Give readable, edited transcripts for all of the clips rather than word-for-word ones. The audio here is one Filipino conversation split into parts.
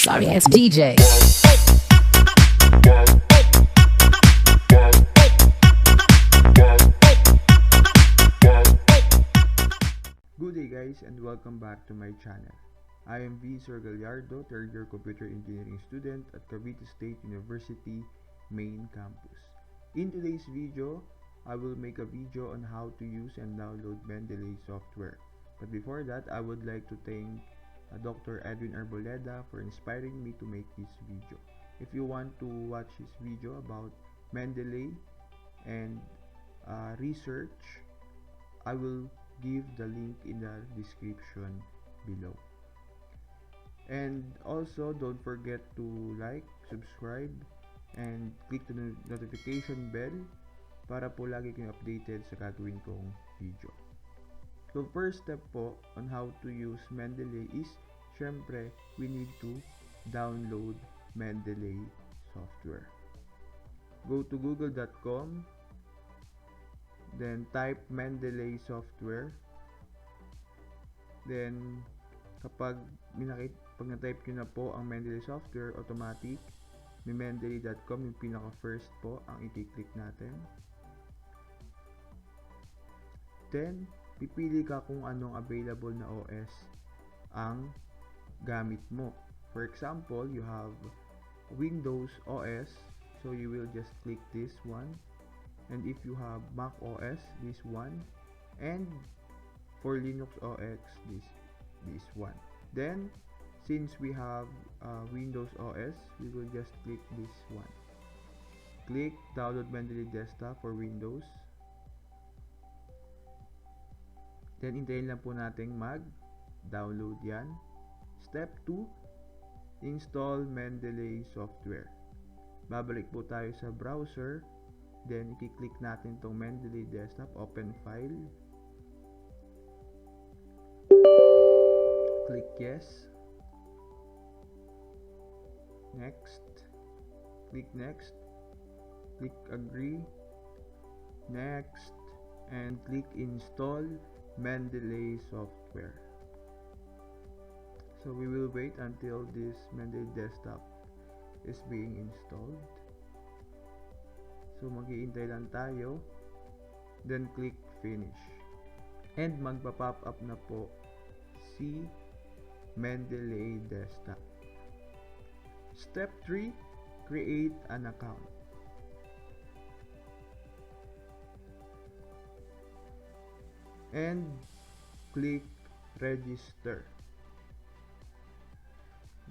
sorry ass DJ. Good day guys and welcome back to my channel. I am V. Sir Gallardo, third year computer engineering student at Cavite State University main campus. In today's video, I will make a video on how to use and download Mendeley software. But before that, I would like to thank Dr. Edwin Arboleda for inspiring me to make this video. If you want to watch his video about Mendeley and research, I will give the link in the description below. And also, don't forget to like, subscribe, and click the notification bell para po lagi kayong updated sa gagawin kong video. So first step po on how to use Mendeley is, syempre, we need to download Mendeley software. Go to google.com, then type Mendeley software. Then kapag na-type nyo na po ang Mendeley software, automatic may mendeley.com yung pinaka first po ang i-click natin. Then pipili ka kung anong available na OS ang gamit mo. For example, you have Windows OS, so you will just click this one. And if you have Mac OS, this one. And for Linux OS, this one. Then since we have Windows OS, we will just click this one. Click download Mendeley desktop for Windows. Then hintayin lang po nating mag-download yan. Step 2, install Mendeley software. Babalik po tayo sa browser. Then i-click natin tong Mendeley desktop, open file. Click yes. Next. Click next. Click agree. Next. And click install Mendeley software. So we will wait until this Mendeley desktop is being installed. So mag-iintay lang tayo. Then click finish. And magpa-pop up na po si Mendeley desktop. Step 3, create an account. And click register.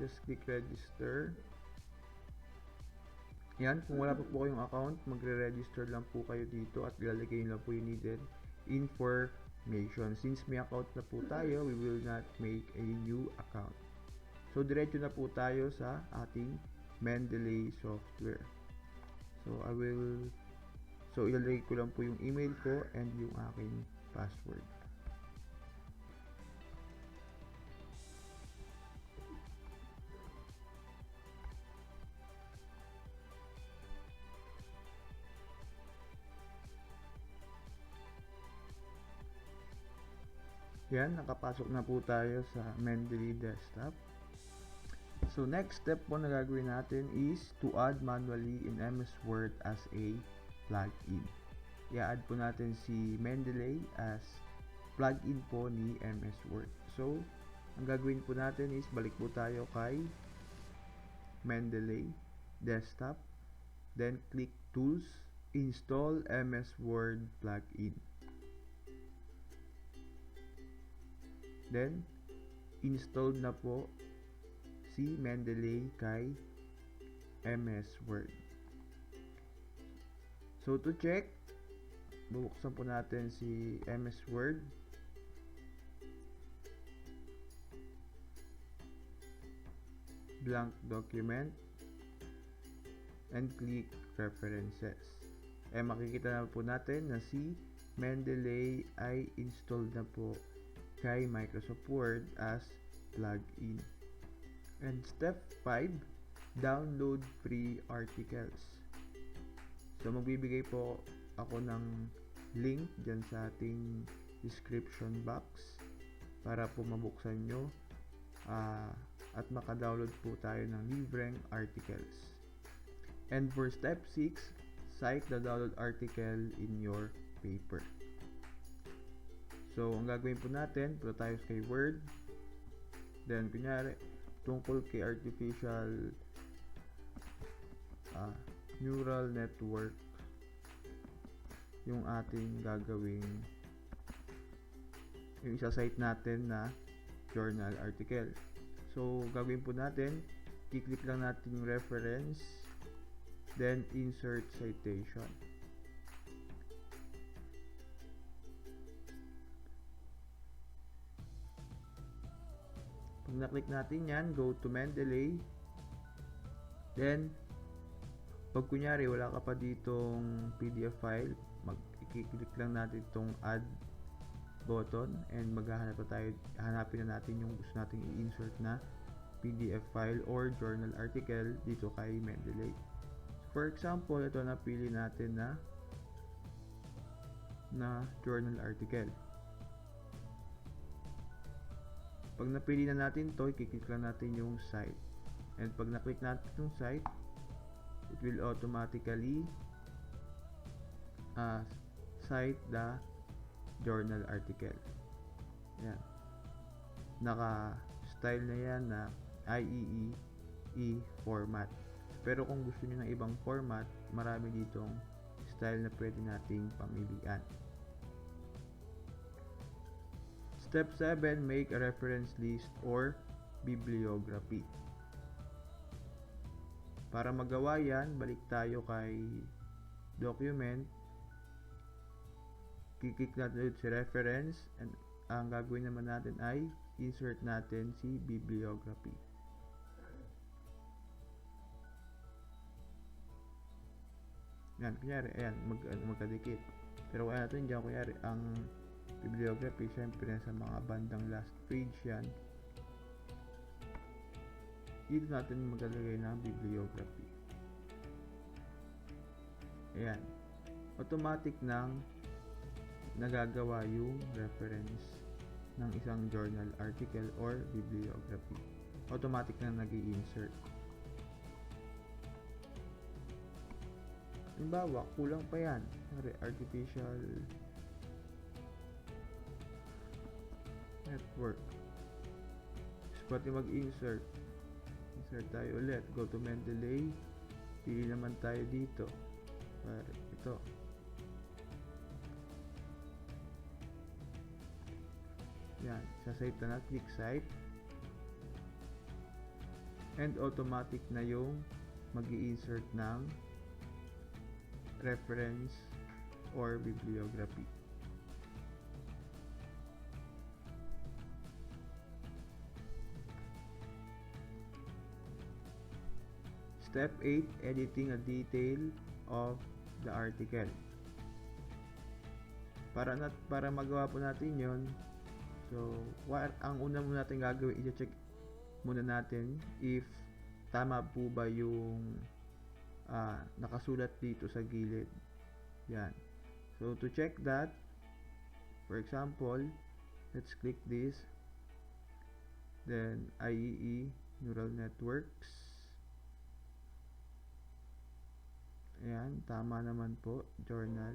Just click register. Yan, kung wala pa po kayong account, magre-register lang po kayo dito at ilalagay nyo lang po yung needed information. Since may account na po tayo, we will not make a new account. So diretso na po tayo sa ating Mendeley software. So ilalagay ko lang po yung email ko and yung aking password. Yan, nakapasok na po tayo sa Mendeley desktop. So next step po na gagawin natin is to add manually in MS Word as a plugin. I-add po natin si Mendeley as plugin po ni MS Word. So ang gagawin po natin is balik po tayo kay Mendeley desktop, then click tools, install MS Word plugin. Then installed na po si Mendeley kay MS Word. So to check, bubuksan po natin si MS Word. Blank document and click preferences. Makikita na po natin na si Mendeley ay installed na po kay Microsoft Word as plugin. And step 5, download free articles. So magbibigay po ako ng link dyan sa ating description box para po mabuksan nyo at makadownload po tayo ng libreng articles. And for step 6, cite the download article in your paper. So, ang gagawin po natin, punta tayo kay Word. Then, kunyari, tungkol kay artificial neural network yung ating gagawing yung isa-cite natin na journal article. So, gagawin po natin, i-click lang natin yung reference, then insert citation. Pag na-click natin yan, go to Mendeley. Then, pag kunyari wala ka pa ditong PDF file, i-click lang natin itong add button and hanapin na natin yung gusto nating i-insert na PDF file or journal article dito kay Mendeley. So, for example, ito napili natin na journal article. Pag napili na natin to, i-click lang natin yung site. And pag na-click natin yung site, it will automatically cite the journal article. Yan. Naka-style na yan na IEEE format. Pero kung gusto niyo ng ibang format, marami ditong style na pwede nating pamilian. Step 7, make a reference list or bibliography. Para magawa yan, balik tayo kay document. Kiklik natin ulit si reference and ang gagawin naman natin ay insert natin si bibliography. Yan, kunyari, ayan, magkadikit. Pero kaya natin dyan, kunyari, ang bibliography, syempre sa mga bandang last page yan. Dito natin maglalagay ng bibliography. Ayan. Automatic nang nagagawa yung reference ng isang journal article or bibliography. Automatic na nag-i-insert. Halimbawa, kulang pa yan. Artificial network. So, pati mag-insert. Insert tayo ulit. Go to Mendeley. Pili naman tayo dito. Ito. Yan. Sa site na click site. And automatic na yung mag-i-insert ng reference or bibliography. Step 8, editing a detail of the article. Para magawa po natin yon, so ang una muna natin gagawin, i-check muna natin if tama po ba yung nakasulat dito sa gilid. Yan. So to check that, for example, let's click this, then IEEE neural networks. Ayan, tama naman po. Journal.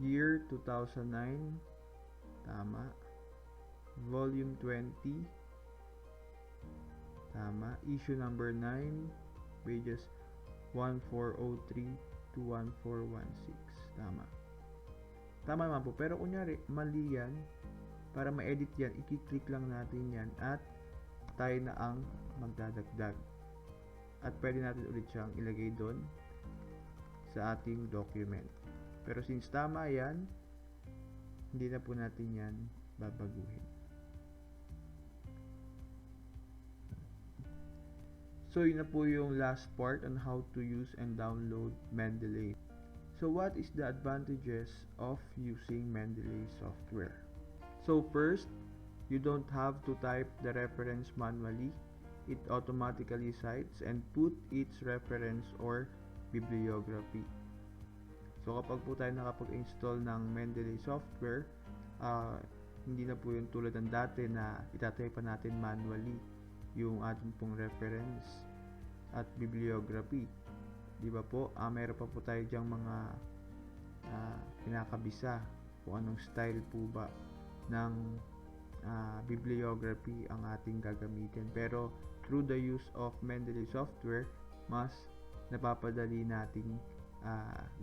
Year 2009. Tama. Volume 20. Tama. Issue number 9. Pages 1403 to 1416. Tama. Tama naman po. Pero kunyari, mali yan. Para ma-edit yan, i-click lang natin yan at tayo na ang magdadagdag. At pwede natin ulit siyang ilagay doon sa ating document. Pero since tama yan, hindi na po natin yan babaguhin. So yun na po yung last part on how to use and download Mendeley. So what is the advantages of using Mendeley software? So first, you don't have to type the reference manually. It automatically cites and put its reference or bibliography. So kapag po tayo nakapag-install ng Mendeley software, Hindi na po yung tulad ng dati na itatype pa natin manually yung ating pong reference at bibliography. Di ba po? Meron pa po tayo dyang mga pinakabisa kung anong style po ba ng bibliography ang ating gagamitin. Pero through the use of Mendeley software, mas napapadali nating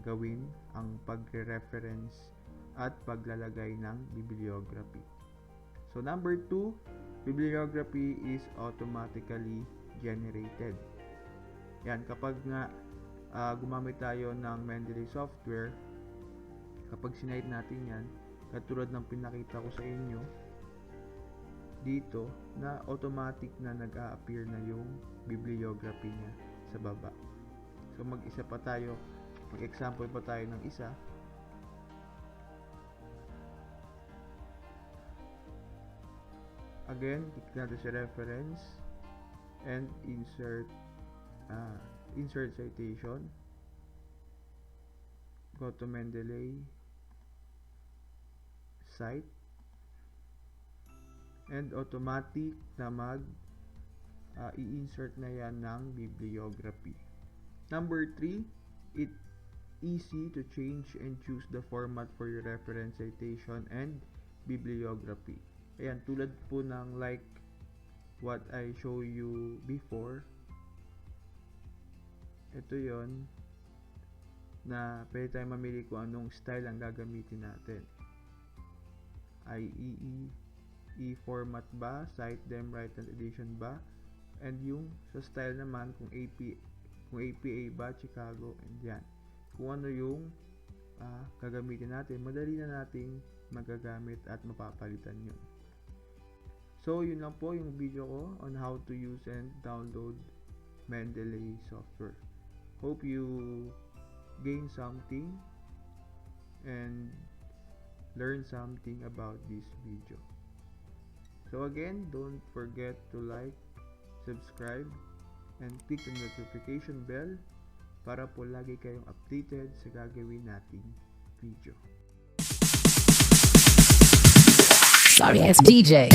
gawin ang pagre-reference at paglalagay ng bibliography. So number 2, bibliography is automatically generated. Yan, kapag nga gumamit tayo ng Mendeley software, kapag sinite natin yan, katulad ng pinakita ko sa inyo dito, na automatic na nag-a-appear na yung bibliography niya sa baba. So mag-isa pa tayo, mag-example pa tayo ng isa. Again, click natin sa reference and insert citation. Go to Mendeley site and automatic na i-insert na yan ng bibliography. Number 3, it's easy to change and choose the format for your reference citation and bibliography. Ayan, tulad po ng like what I show you before. Ito yon na pwede tayong mamili kung anong style ang gagamitin natin. IEE, E-format ba, cite them, right hand edition ba, and yung sa style naman kung APA ba, Chicago, and yan. Kung ano yung gagamitin natin, madali na nating magagamit at mapapalitan yun. So, yun lang po yung video ko on how to use and download Mendeley software. Hope you gain something and learn something about this video. So again, don't forget to like, subscribe, and click the notification bell para po lagi kayong updated sa gagawin nating video. Sorry, it's DJ.